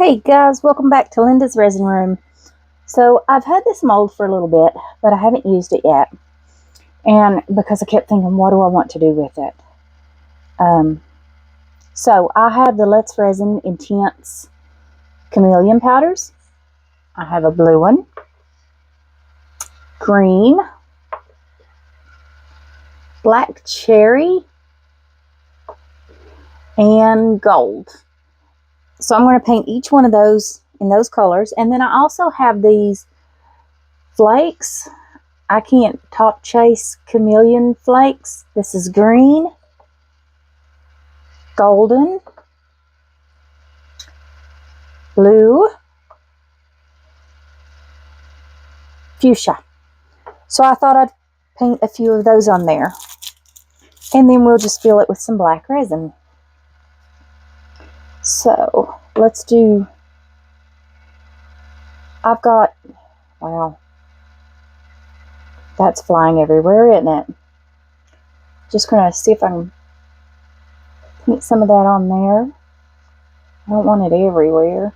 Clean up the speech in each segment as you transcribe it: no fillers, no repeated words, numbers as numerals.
Hey guys, welcome back to Linda's Resin Room. So I've had this mold for a little bit, but I haven't used it yet. And because I kept thinking, what do I want to do with it? So I have the Let's Resin Intense Chameleon powders. I have a blue one, green, black cherry, and gold. So I'm going to paint each one of those in those colors. And then I also have these flakes. I can't top chase chameleon flakes. This is green, golden, blue, fuchsia. So I thought I'd paint a few of those on there. And then we'll just fill it with some black resin. So let's do, wow, that's flying everywhere, isn't it? Just gonna see if I can paint some of that on there. I don't want it everywhere,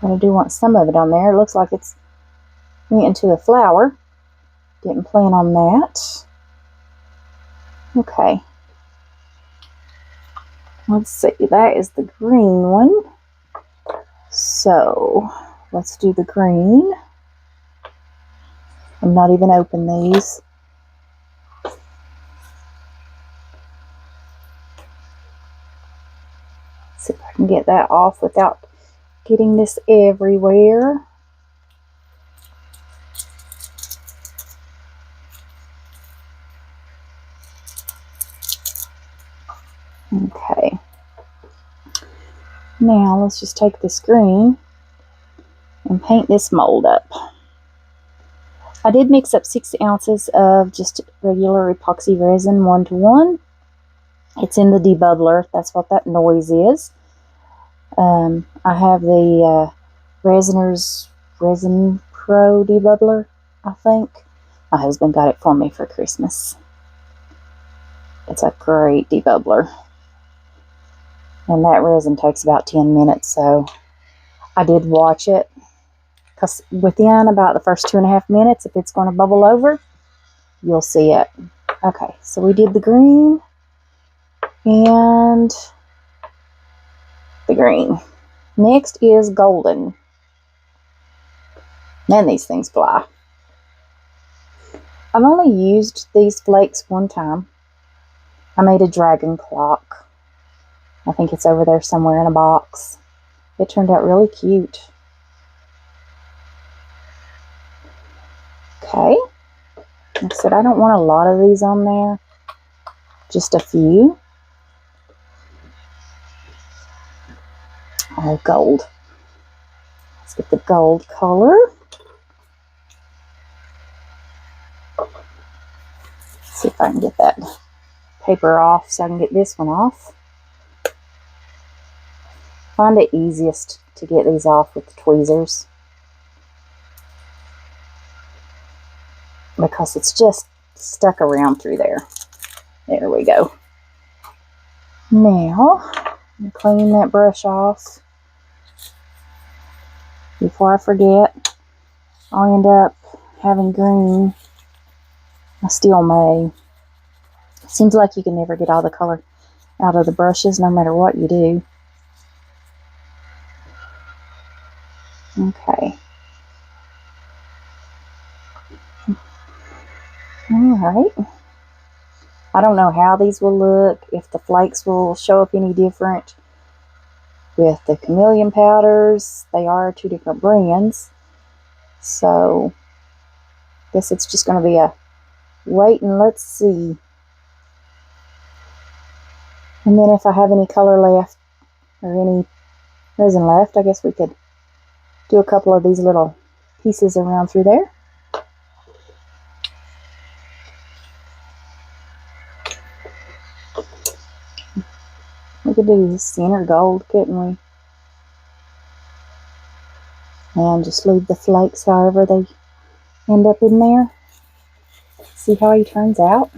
but I do want some of it on there. It looks like it's went into the flower. Didn't plan on that. Okay. Let's see, that is the green one. So let's do the green. I'm not even open these. See if I can get that off without getting this everywhere. Okay. Now let's just take this green and paint this mold up. I did mix up 6 ounces of just regular epoxy resin 1:1. It's in the debubbler. That's what that noise is. I have the Resiners Resin Pro debubbler, I think. My husband got it for me for Christmas. It's a great debubbler. And that resin takes about 10 minutes, so I did watch it. Because within about the first 2.5 minutes, if it's going to bubble over, you'll see it. Okay, so we did the green and the green. Next is golden. Man, these things fly. I've only used these flakes one time. I made a dragon clock. I think it's over there somewhere in a box. It turned out really cute. Okay. Like I said, I don't want a lot of these on there. Just a few. Oh, gold. Let's get the gold color. Let's see if I can get that paper off so I can get this one off. Find it easiest to get these off with the tweezers, because it's just stuck around through there. There we go. Now, I'm cleaning that brush off. Before I forget, I'll end up having green. I still may. Seems like you can never get all the color out of the brushes no matter what you do. Okay. Alright. I don't know how these will look, if the flakes will show up any different with the chameleon powders. They are 2 different brands. So, I guess it's just going to be a wait and let's see. And then if I have any color left, or any resin left, I guess we could do a couple of these little pieces around through there. We could do this center gold, couldn't we? And just leave the flakes however they end up in there. See how he turns out?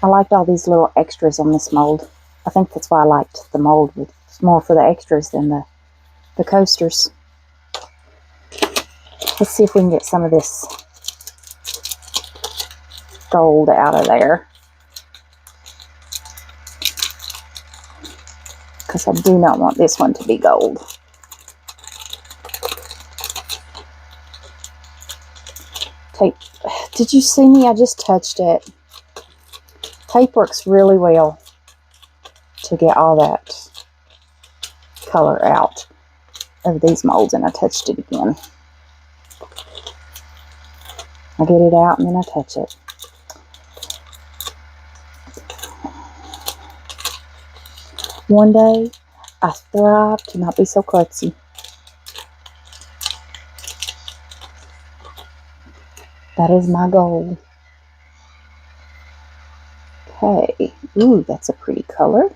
I liked all these little extras on this mold. I think that's why I liked the mold. It's more for the extras than the coasters. Let's see if we can get some of this gold out of there, because I do not want this one to be gold. Tape. Did you see me? I just touched it. Tape works really well to get all that color out of these molds, and I touched it again. I get it out and then I touch it. One day, I strive to not be so klutzy. That is my goal. Okay. Ooh, that's a pretty color.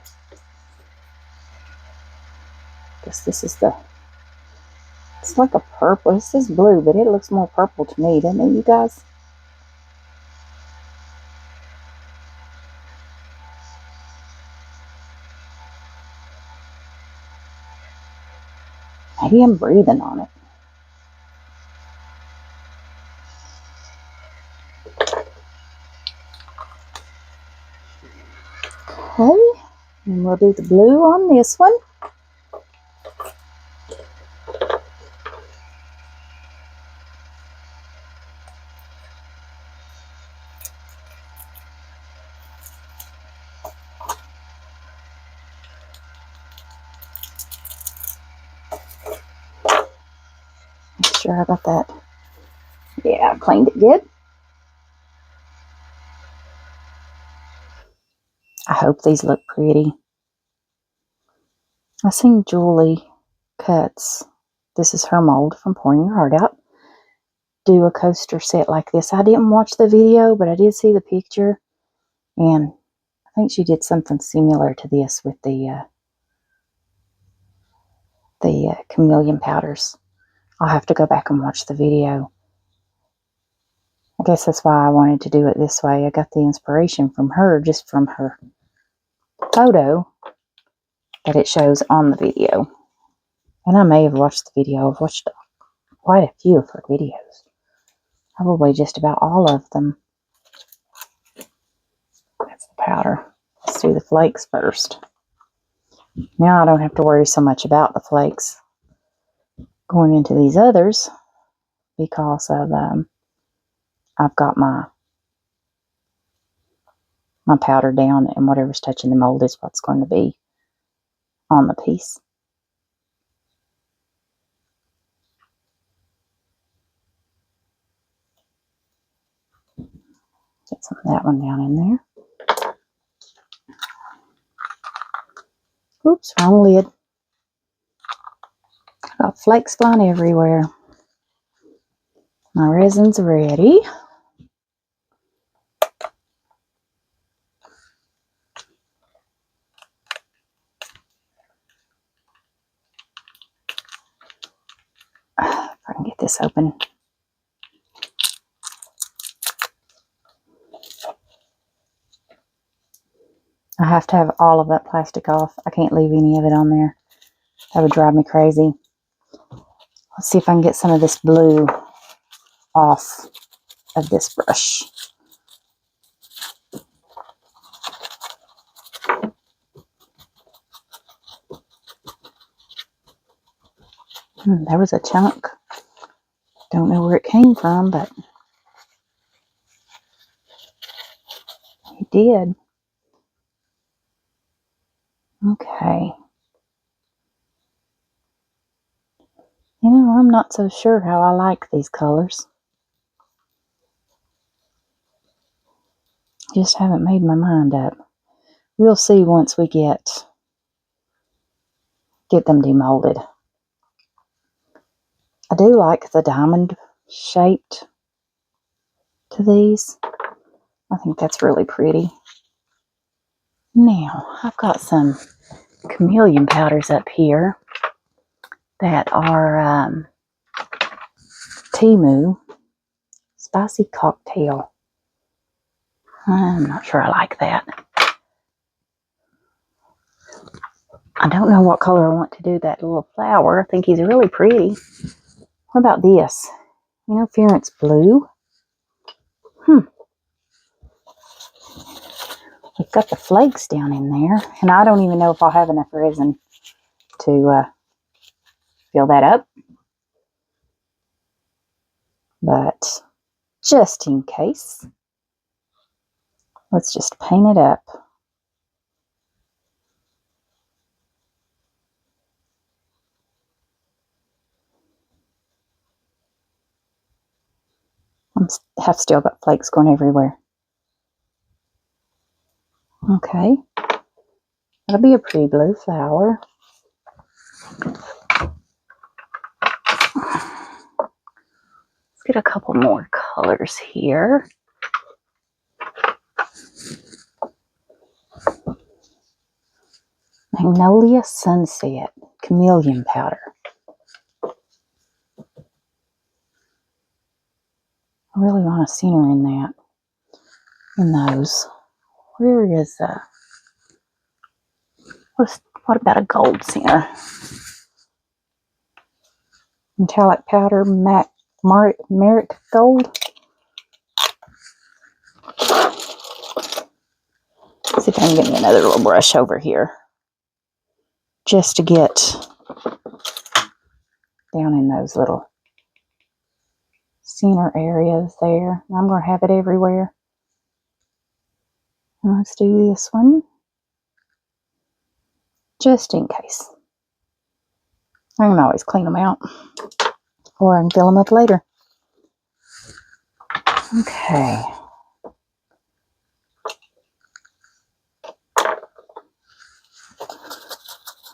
Guess this is the... It's like a purple. This is blue, but it looks more purple to me, doesn't it, you guys? Maybe I'm breathing on it. Okay. And we'll do the blue on this one. Make sure I got that. Yeah, I cleaned it good. I hope these look pretty. I seen Julie Cuts, this is her mold from Pouring Your Heart Out, do a coaster set like this. I didn't watch the video, but I did see the picture, and I think she did something similar to this with the Chameleon powders. I'll have to go back and watch the video. I guess that's why I wanted to do it this way. I got the inspiration from her, just from her photo that it shows on the video. And I may have watched the video. I've watched quite a few of her videos. Probably just about all of them. That's the powder. Let's do the flakes first. Now I don't have to worry so much about the flakes going into these others, because of I've got my powder down, and whatever's touching the mold is what's going to be on the piece. Get some of that one down in there. Oops, wrong lid. Got flakes flying everywhere. My resin's ready. If I can get this open. I have to have all of that plastic off. I can't leave any of it on there. That would drive me crazy. Let's see if I can get some of this blue off of this brush. There was a chunk. Don't know where it came from, but it did. Okay. You know, I'm not so sure how I like these colors. Just haven't made my mind up. We'll see once we get them demolded. I do like the diamond shaped to these. I think that's really pretty. Now, I've got some Chameleon powders up here that are Timu Spicy Cocktail. I'm not sure I like that. I don't know what color I want to do that little flower. I think he's really pretty. What about this? Interference blue. We've got the flakes down in there. And I don't even know if I'll have enough resin to fill that up. But just in case, let's just paint it up. I have still got flakes going everywhere. Okay. That'll be a pretty blue flower. Let's get a couple more colors here. Magnolia Sunset Chameleon powder. I really want a center in that. In those. Where is what about a gold center? Metallic powder, Merrick gold. Let's see if I can get me another little brush over here. Just to get down in those little center areas there. I'm going to have it everywhere. And let's do this one. Just in case. I can always clean them out. Or I can fill them up later. Okay.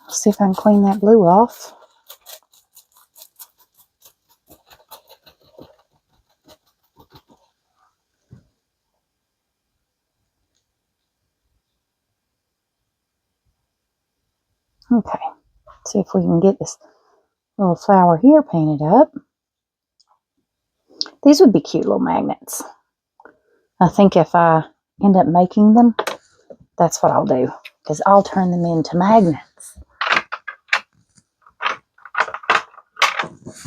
Let's see if I can clean that blue off. Okay. Let's see if we can get this little flower here painted up. These would be cute little magnets. I think if I end up making them, that's what I'll do. Because I'll turn them into magnets.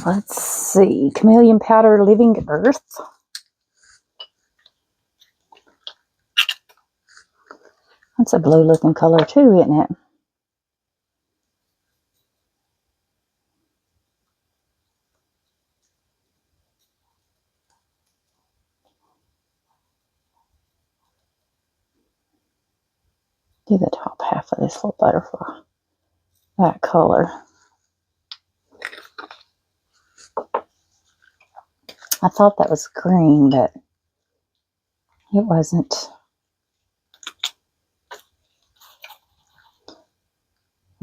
Let's see. Chameleon powder, living earth. That's a blue looking color too, isn't it? Do the top half of this little butterfly. That color. I thought that was green, but it wasn't.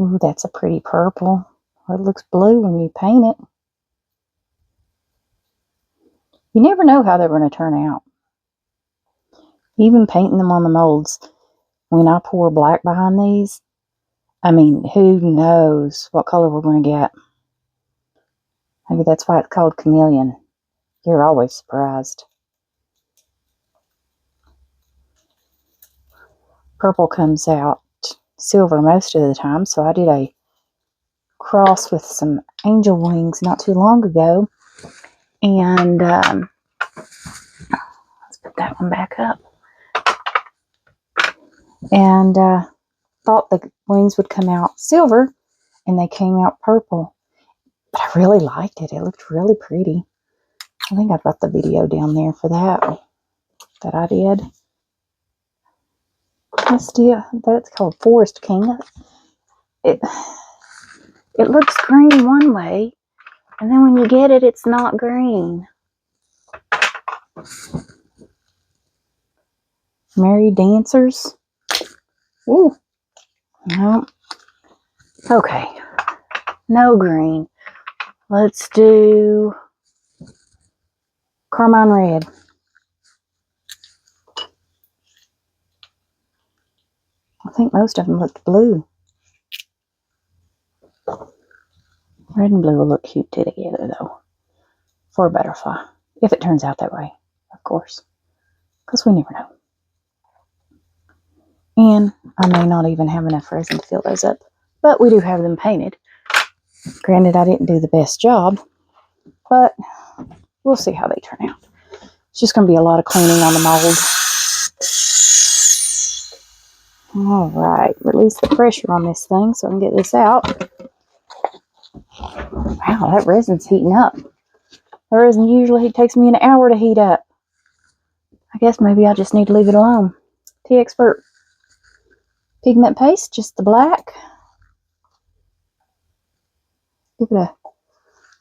Ooh, that's a pretty purple. It looks blue when you paint it. You never know how they're going to turn out. Even painting them on the molds, when I pour black behind these, I mean, who knows what color we're going to get. Maybe that's why it's called Chameleon. You're always surprised. Purple comes out silver most of the time, so I did a cross with some angel wings not too long ago, and let's put that one back up, and thought the wings would come out silver, and they came out purple, but I really liked it. It looked really pretty. I think I've got the video down there for that I did. That's called Forest King. It looks green one way, and then when you get it, it's not green. Merry Dancers. Ooh. No. Okay. No green. Let's do Carmine Red. I think most of them looked blue. Red and blue will look cute together, though, for a butterfly. If it turns out that way, of course. Because we never know. And I may not even have enough resin to fill those up. But we do have them painted. Granted, I didn't do the best job, but we'll see how they turn out. It's just going to be a lot of cleaning on the mold. All right, release the pressure on this thing so I can get this out. Wow, that resin's heating up. The resin usually takes me an hour to heat up. I guess maybe I just need to leave it alone. T-Expert pigment paste, just the black. Give it a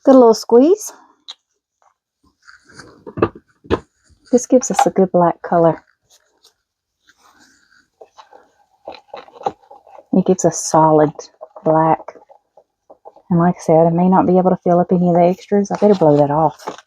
good little squeeze. This gives us a good black color. It gives us solid black. And like I said, I may not be able to fill up any of the extras. I better blow that off.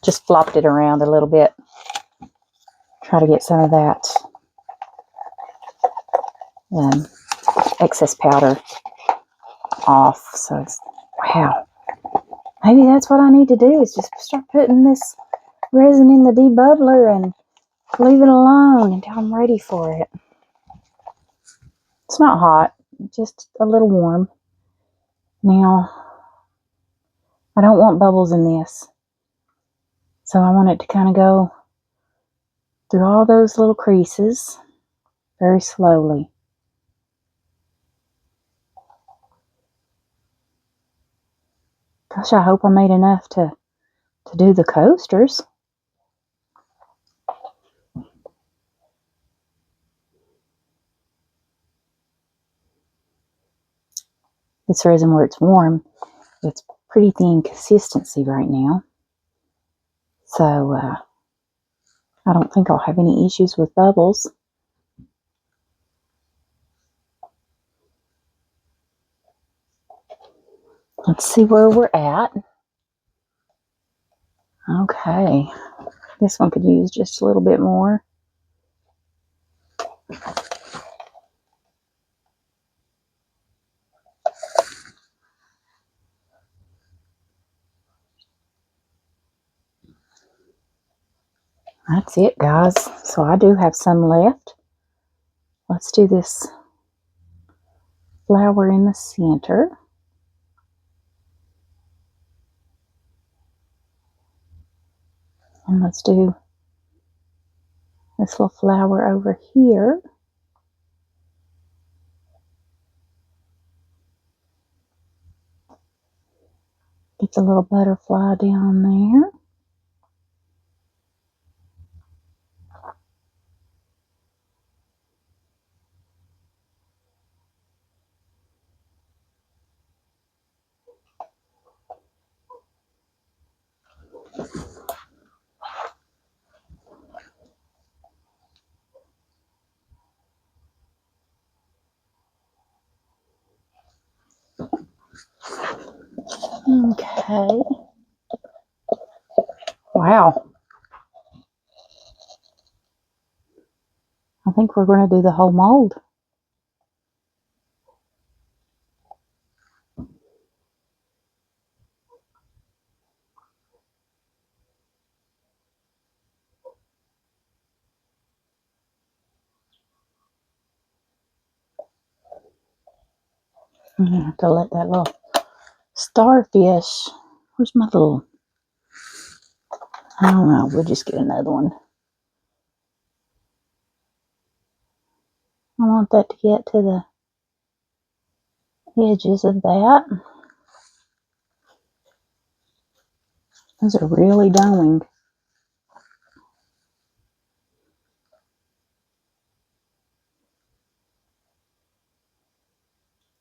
Just flopped it around a little bit. Try to get some of that excess powder off. So it's, wow. Maybe that's what I need to do, is just start putting this resin in the debubbler and leave it alone until I'm ready for it. It's not hot, just a little warm. Now, I don't want bubbles in this. So I want it to kind of go through all those little creases very slowly. Gosh, I hope I made enough to do the coasters. This resin, where it's warm, it's pretty thin consistency right now. So I don't think I'll have any issues with bubbles. Let's see where we're at. Okay, this one could use just a little bit more. That's it, guys. So I do have some left. Let's do this flower in the center. And let's do this little flower over here. Get the little butterfly down there. Okay. Wow. I think we're going to do the whole mold. I'm going to have to let that little starfish, where's my little, I don't know, we'll just get another one. I want that to get to the edges of that. Those are really doming.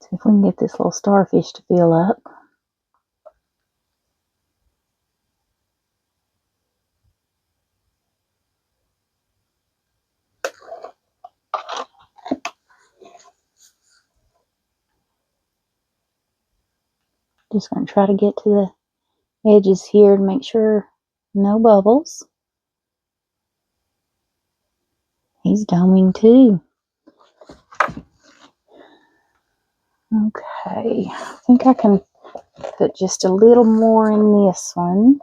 See if we can get this little starfish to fill up. Just going to try to get to the edges here to make sure no bubbles. He's doming too. Okay, I think I can put just a little more in this one.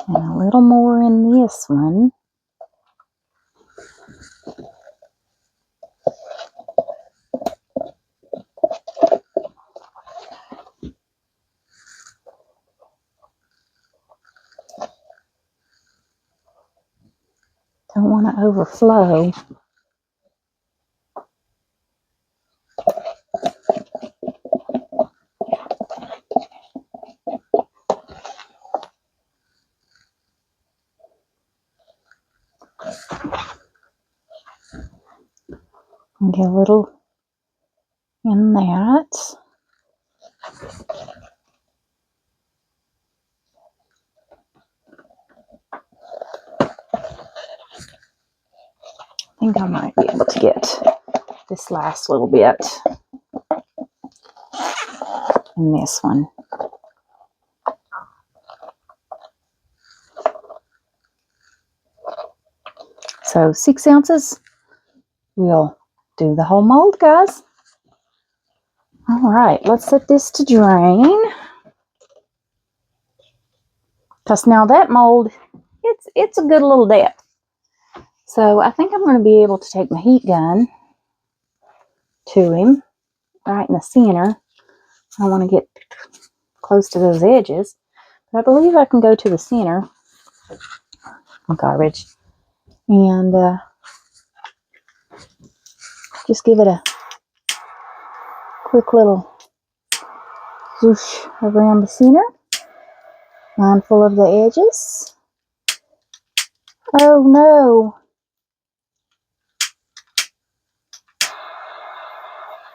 And a little more in this one. Don't want to overflow. And get a little in that. I think I might be able to get this last little bit in this one. So 6 ounces. We'll do the whole mold, guys. All right, let's set this to drain. Because now that mold, it's a good little depth. So I think I'm going to be able to take my heat gun to him, right in the center. I want to get close to those edges. But I believe I can go to the center. Garbage. And just give it a quick little swoosh around the center. Mindful of the edges. Oh no!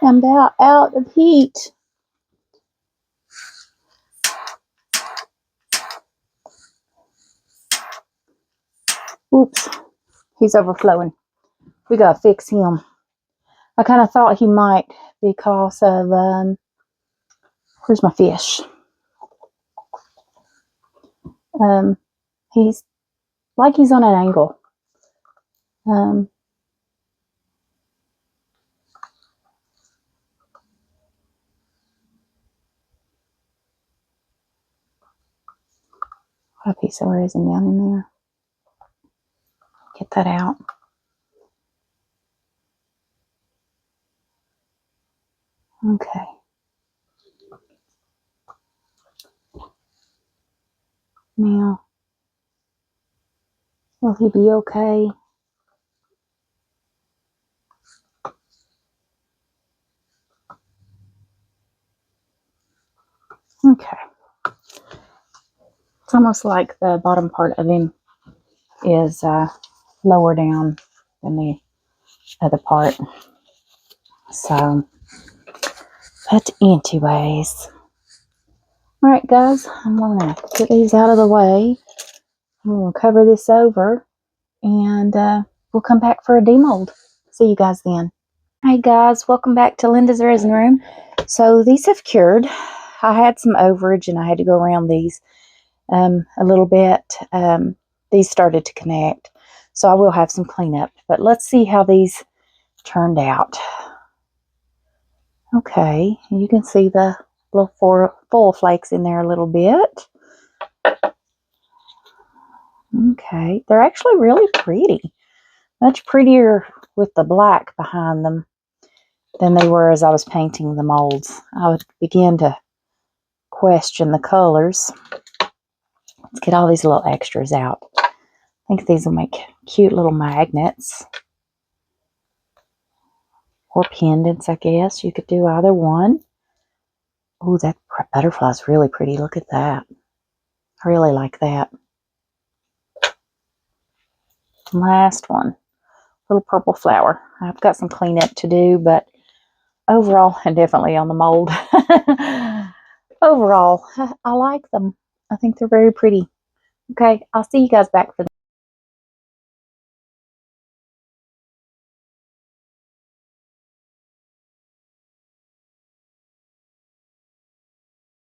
I'm about out of heat. Oops, he's overflowing. We gotta fix him. I kind of thought he might because of, where's my fish? He's like he's on an angle. Put a piece of resin down in there. Get that out. Okay. Now, will he be okay? Okay. It's almost like the bottom part of him is lower down than the other part. So, but anyways. Alright guys, I'm going to get these out of the way. I'm going to cover this over and we'll come back for a demold. See you guys then. Hey guys, welcome back to Linda's Resin Room. So these have cured. I had some overage and I had to go around these a little bit. These started to connect, so I will have some cleanup. But let's see how these turned out. Okay, you can see the little foil flakes in there a little bit. Okay, they're actually really pretty. Much prettier with the black behind them than they were as I was painting the molds. I would begin to question the colors. Let's get all these little extras out. I think these will make cute little magnets. Or pendants, I guess. You could do either one. Oh, that butterfly is really pretty. Look at that. I really like that. Last one. Little purple flower. I've got some cleanup to do, but overall, and definitely on the mold. Overall, I like them. I think they're very pretty. Okay, I'll see you guys back for